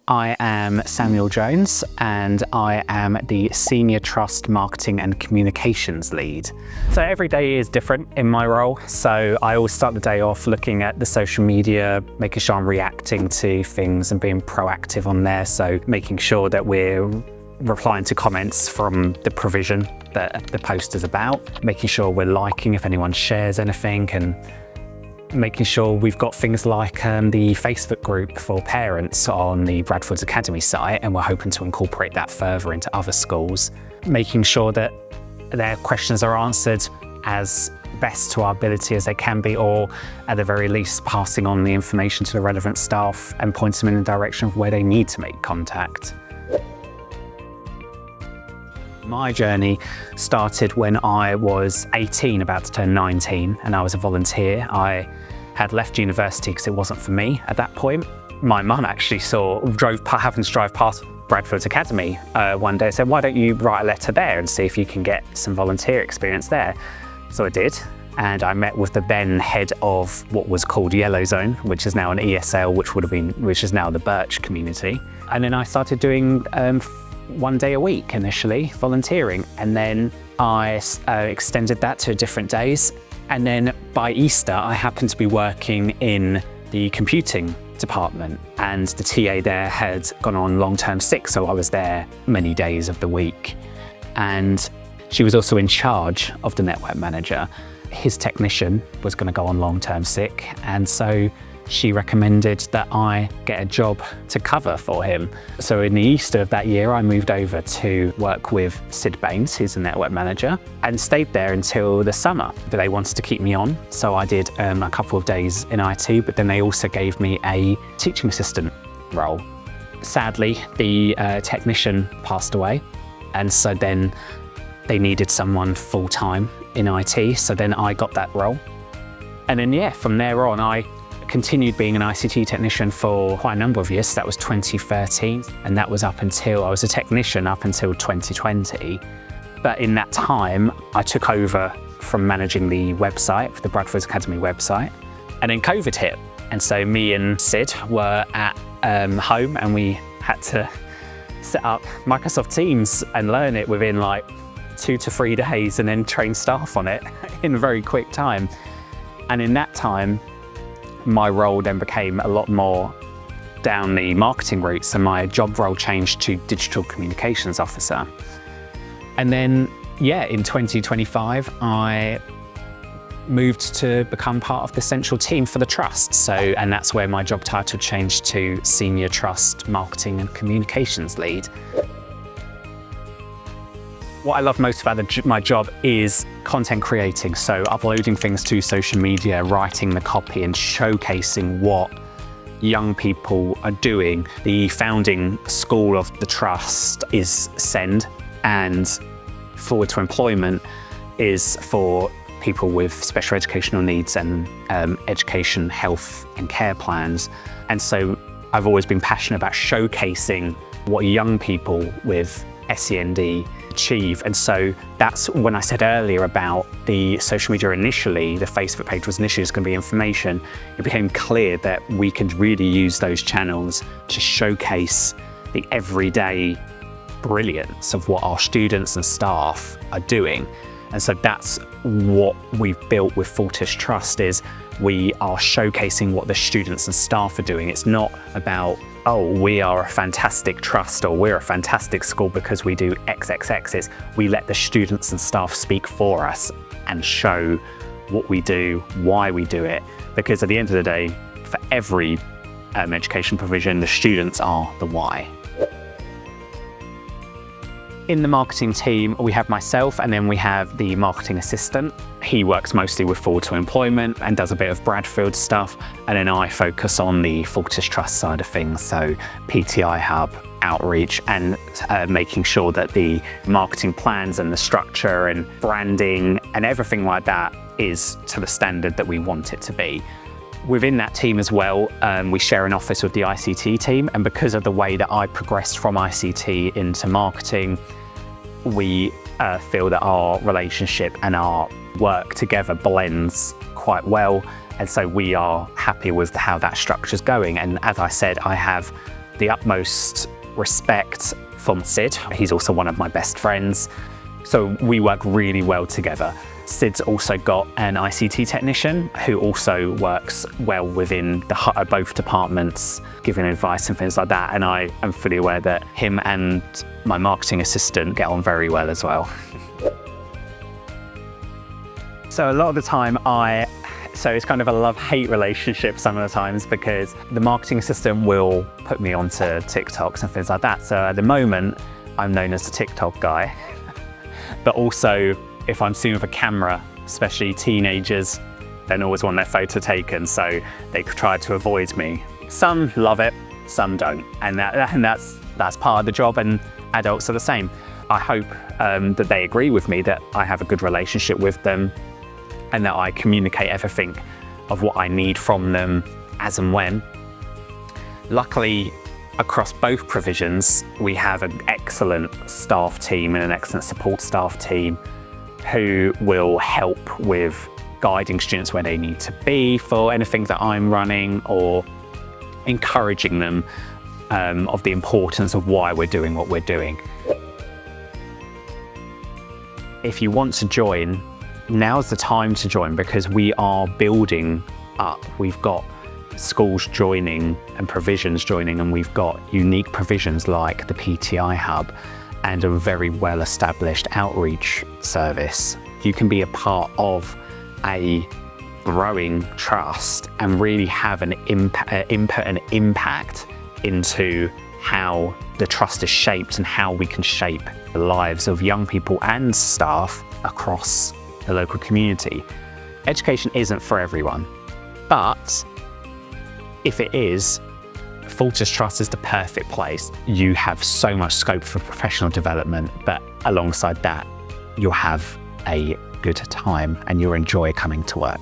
I am Samuel Jones and I am the Senior Trust Marketing and Communications Lead. So every day is different in my role. So I always start the day off looking at the social media, making sure I'm reacting to things and being proactive on there. So making sure that we're replying to comments from the provision that the post is about, making sure we're liking if anyone shares anything, and making sure we've got things like the Facebook group for parents on the Bradfields Academy site, and we're hoping to incorporate that further into other schools. Making sure that their questions are answered as best to our ability as they can be, or at the very least passing on the information to the relevant staff and pointing them in the direction of where they need to make contact. My journey started when I was 18, about to turn 19, and I was a volunteer. I had left university because it wasn't for me at that point. My mum actually happened to drive past Bradfields Academy one day and said, why don't you write a letter there and see if you can get some volunteer experience there? So I did, and I met with the then head of what was called Yellow Zone, which is now an ESL, which is now the Birch community. And then I started doing 1 day a week initially, volunteering, and then I extended that to different days. And then by Easter, I happened to be working in the computing department, and the TA there had gone on long-term sick, so I was there many days of the week. And she was also in charge of the network manager. His technician was going to go on long-term sick, and so she recommended that I get a job to cover for him. So in the Easter of that year, I moved over to work with Sid Baines, who's the network manager, and stayed there until the summer. But they wanted to keep me on, so I did a couple of days in IT, but then they also gave me a teaching assistant role. Sadly, the technician passed away, and so then they needed someone full-time in IT, so then I got that role. And then yeah, from there on, I continued being an ICT technician for quite a number of years. So that was 2013, and that was I was a technician up until 2020. But in that time, I took over from managing the website, the Bradfields Academy website, and then COVID hit. And so me and Sid were at home, and we had to set up Microsoft Teams and learn it within like 2 to 3 days, and then train staff on it in a very quick time. And in that time, my role then became a lot more down the marketing route, so my job role changed to Digital Communications Officer. And then, yeah, in 2025, I moved to become part of the central team for the Trust. And that's where my job title changed to Senior Trust Marketing and Communications Lead. What I love most about my job is content creating, so uploading things to social media, writing the copy and showcasing what young people are doing. The founding school of the Trust is SEND, and Forward to Employment is for people with special educational needs and education, health and care plans. And so I've always been passionate about showcasing what young people with SEND achieve. And so that's when I said earlier about the social media initially, the Facebook page was initially just going to be information. It became clear that we could really use those channels to showcase the everyday brilliance of what our students and staff are doing. And so that's what we've built with Fortis Trust, is we are showcasing what the students and staff are doing. It's not about, oh, we are a fantastic trust or we're a fantastic school because we do XXX. It's we let the students and staff speak for us and show what we do, why we do it. Because at the end of the day, for every education provision, the students are the why. In the marketing team, we have myself, and then we have the marketing assistant. He works mostly with Forward to Employment and does a bit of Bradfield stuff. And then I focus on the Fortis Trust side of things, so PTI Hub, outreach, and making sure that the marketing plans and the structure and branding and everything like that is to the standard that we want it to be. Within that team as well, we share an office with the ICT team, and because of the way that I progressed from ICT into marketing, we feel that our relationship and our work together blends quite well, and so we are happy with how that structure is going. And as I said, I have the utmost respect from Sid. He's also one of my best friends. So we work really well together. Sid's also got an ICT technician who also works well within both departments, giving advice and things like that. And I am fully aware that him and my marketing assistant get on very well as well. So a lot of the time so it's kind of a love-hate relationship some of the times, because the marketing assistant will put me onto TikToks and things like that. So at the moment, I'm known as the TikTok guy. But also, if I'm seen with a camera, especially teenagers, they always want their photo taken, so they try to avoid me. Some love it, some don't, and that's part of the job, and adults are the same. I hope that they agree with me, that I have a good relationship with them, and that I communicate everything of what I need from them as and when. Luckily, across both provisions, we have an excellent staff team and an excellent support staff team who will help with guiding students where they need to be for anything that I'm running, or encouraging them of the importance of why we're doing what we're doing. If you want to join, now's the time to join, because we are building up. We've got schools joining and provisions joining, and we've got unique provisions like the PTI Hub and a very well-established outreach service. You can be a part of a growing trust and really have an input and impact into how the trust is shaped and how we can shape the lives of young people and staff across the local community. Education isn't for everyone, but if it is, Fortis Trust is the perfect place. You have so much scope for professional development, but alongside that, you'll have a good time and you'll enjoy coming to work.